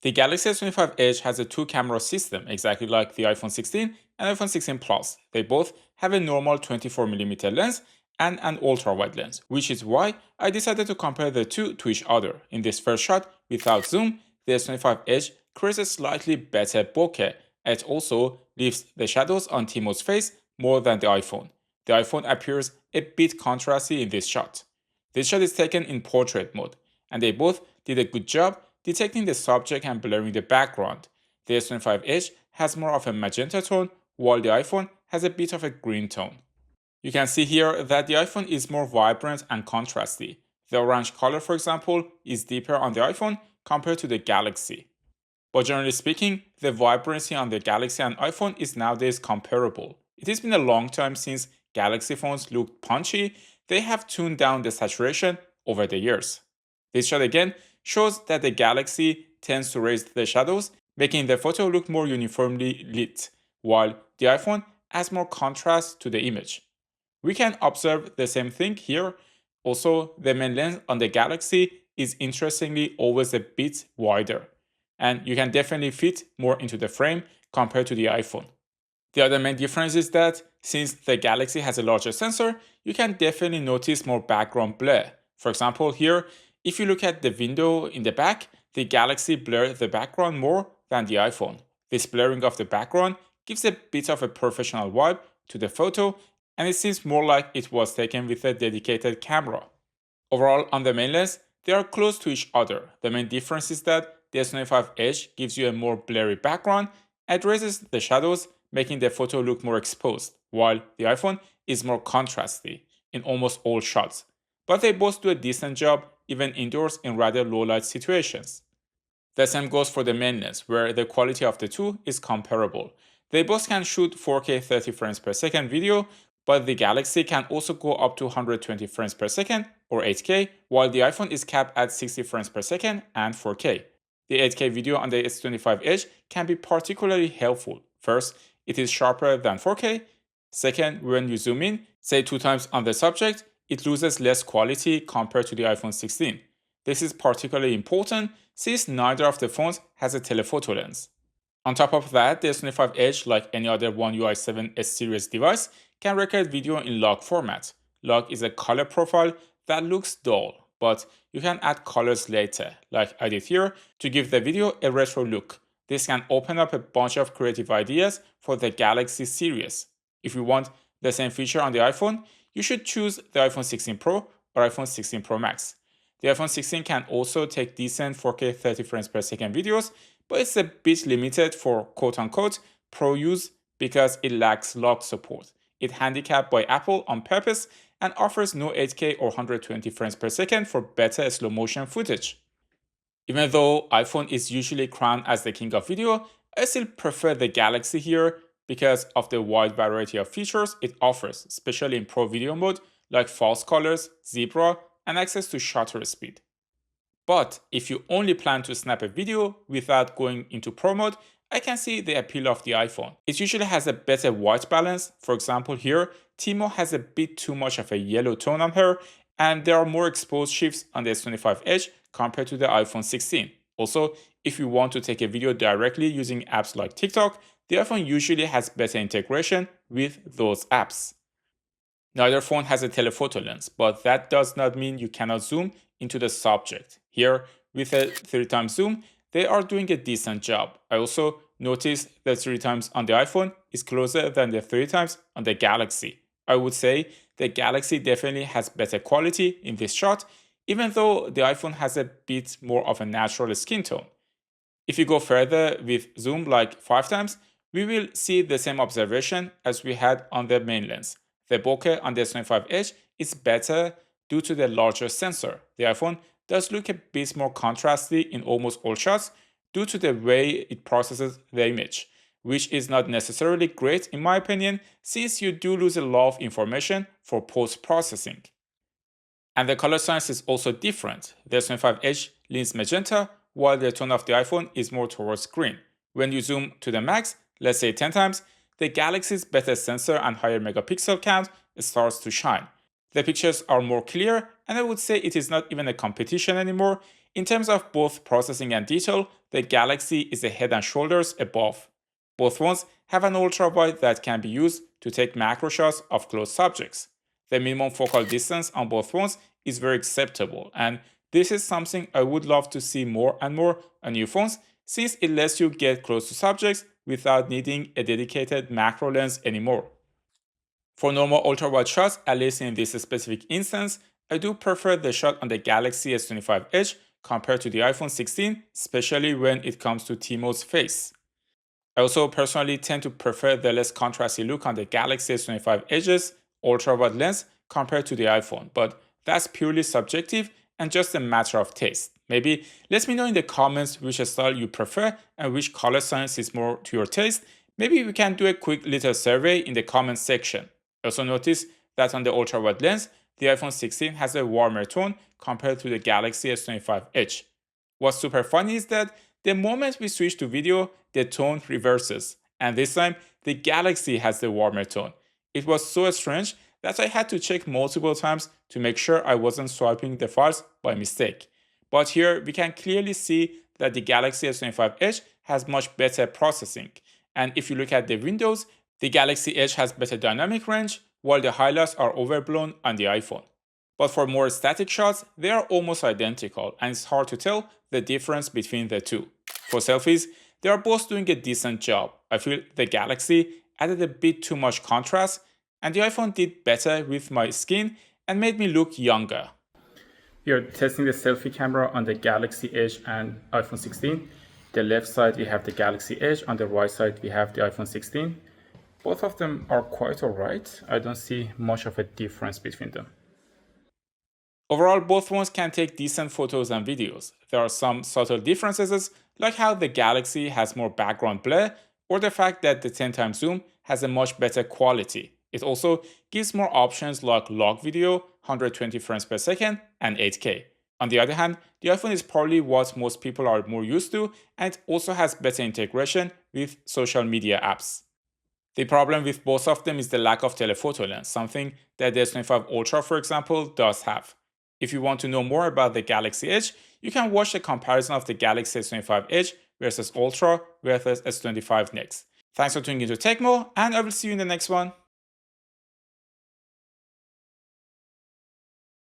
The Galaxy S25 Edge has a two-camera system, exactly like the iPhone 16 and iPhone 16 Plus. They both have a normal 24mm lens and an ultra-wide lens, which is why I decided to compare the two to each other. In this first shot, without zoom, the S25 Edge creates a slightly better bokeh, and it also leaves the shadows on Timo's face more than the iPhone. The iPhone appears a bit contrasty in this shot. This shot is taken in portrait mode, and they both did a good job detecting the subject and blurring the background. The S25 Edge has more of a magenta tone, while the iPhone has a bit of a green tone. You can see here that the iPhone is more vibrant and contrasty. The orange color, for example, is deeper on the iPhone compared to the Galaxy. But generally speaking, the vibrancy on the Galaxy and iPhone is nowadays comparable. It has been a long time since Galaxy phones looked punchy. They have tuned down the saturation over the years. This shot again shows that the Galaxy tends to raise the shadows, making the photo look more uniformly lit, while the iPhone adds more contrast to the image. We can observe the same thing here. Also, the main lens on the Galaxy is interestingly always a bit wider, and you can definitely fit more into the frame compared to the iPhone. The other main difference is that since the Galaxy has a larger sensor, you can definitely notice more background blur. For example, here, if you look at the window in the back, the Galaxy blurs the background more than the iPhone. This blurring of the background gives a bit of a professional vibe to the photo, and it seems more like it was taken with a dedicated camera. Overall, on the main lens, they are close to each other. The main difference is that the S25 Edge gives you a more blurry background and raises the shadows, making the photo look more exposed, while the iPhone is more contrasty in almost all shots. But they both do a decent job even indoors in rather low light situations. The same goes for the main lens, where the quality of the two is comparable. They both can shoot 4K 30 frames per second video, but the Galaxy can also go up to 120 frames per second or 8K, while the iPhone is capped at 60 frames per second and 4K. The 8K video on the S25 Edge can be particularly helpful. First, it is sharper than 4K. Second, when you zoom in, say 2 times on the subject, it loses less quality compared to the iPhone 16. This is particularly important since neither of the phones has a telephoto lens. On top of that, the S25 Edge, like any other One UI 7 S series device, can record video in log format. Log is a color profile that looks dull, but you can add colors later, like I did here, to give the video a retro look. This can open up a bunch of creative ideas for the Galaxy series. If you want the same feature on the iPhone, you should choose the iPhone 16 Pro or iPhone 16 Pro Max. The iPhone 16 can also take decent 4K 30 frames per second videos, but it's a bit limited for quote-unquote pro use because it lacks log support. It's handicapped by Apple on purpose and offers no 8K or 120 frames per second for better slow motion footage. Even though iPhone is usually crowned as the king of video, I still prefer the Galaxy here because of the wide variety of features it offers, especially in pro video mode like false colors, zebra, and access to shutter speed. But if you only plan to snap a video without going into pro mode, I can see the appeal of the iPhone. It usually has a better white balance. For example, here, Timo has a bit too much of a yellow tone on her, and there are more exposed shifts on the S25 Edge compared to the iPhone 16. Also, if you want to take a video directly using apps like TikTok, the iPhone usually has better integration with those apps. Neither phone has a telephoto lens, but that does not mean you cannot zoom into the subject. Here, with a 3x zoom, they are doing a decent job. I also noticed that 3x on the iPhone is closer than the 3x on the Galaxy. I would say the Galaxy definitely has better quality in this shot, even though the iPhone has a bit more of a natural skin tone. If you go further with zoom like 5x, we will see the same observation as we had on the main lens. The bokeh on the S25 Edge is better due to the larger sensor. The iPhone does look a bit more contrasty in almost all shots due to the way it processes the image, which is not necessarily great in my opinion since you do lose a lot of information for post-processing. And the color science is also different. The S25 Edge leans magenta, while the tone of the iPhone is more towards green. When you zoom to the max, let's say 10x, the Galaxy's better sensor and higher megapixel count starts to shine. The pictures are more clear, and I would say it is not even a competition anymore. In terms of both processing and detail, the Galaxy is a head and shoulders above. Both phones have an ultra-wide that can be used to take macro shots of close subjects. The minimum focal distance on both phones is very acceptable, and this is something I would love to see more and more on new phones, since it lets you get close to subjects without needing a dedicated macro lens anymore. For normal ultra-wide shots, at least in this specific instance, I do prefer the shot on the Galaxy S25 Edge compared to the iPhone 16, especially when it comes to Timo's face. I also personally tend to prefer the less contrasty look on the Galaxy S25 Edge's ultra-wide lens compared to the iPhone, but that's purely subjective and just a matter of taste. Maybe let me know in the comments which style you prefer and which color science is more to your taste. Maybe we can do a quick little survey in the comments section. Also notice that on the ultra-wide lens, the iPhone 16 has a warmer tone compared to the Galaxy S25 Edge. What's super funny is that the moment we switch to video, the tone reverses, and this time the Galaxy has the warmer tone. It was so strange that I had to check multiple times to make sure I wasn't swiping the files by mistake. But here we can clearly see that the Galaxy S25 Edge has much better processing, and if you look at the windows, the Galaxy Edge has better dynamic range, while the highlights are overblown on the iPhone. But for more static shots, they are almost identical, and it's hard to tell the difference between the two. For selfies, they are both doing a decent job. I feel the Galaxy added a bit too much contrast, and the iPhone did better with my skin and made me look younger. We are testing the selfie camera on the Galaxy Edge and iPhone 16. The left side we have the Galaxy Edge, on the right side we have the iPhone 16. Both of them are quite alright. I don't see much of a difference between them. Overall, both phones can take decent photos and videos. There are some subtle differences, like how the Galaxy has more background blur, or the fact that the 10x zoom has a much better quality. It also gives more options like log video, 120 frames per second, and 8K. On the other hand, the iPhone is probably what most people are more used to, and it also has better integration with social media apps. The problem with both of them is the lack of telephoto lens, something that the S25 Ultra, for example, does have. If you want to know more about the Galaxy Edge, you can watch the comparison of the Galaxy S25 Edge versus Ultra versus S25 next. Thanks for tuning into Tecmo, and I will see you in the next one.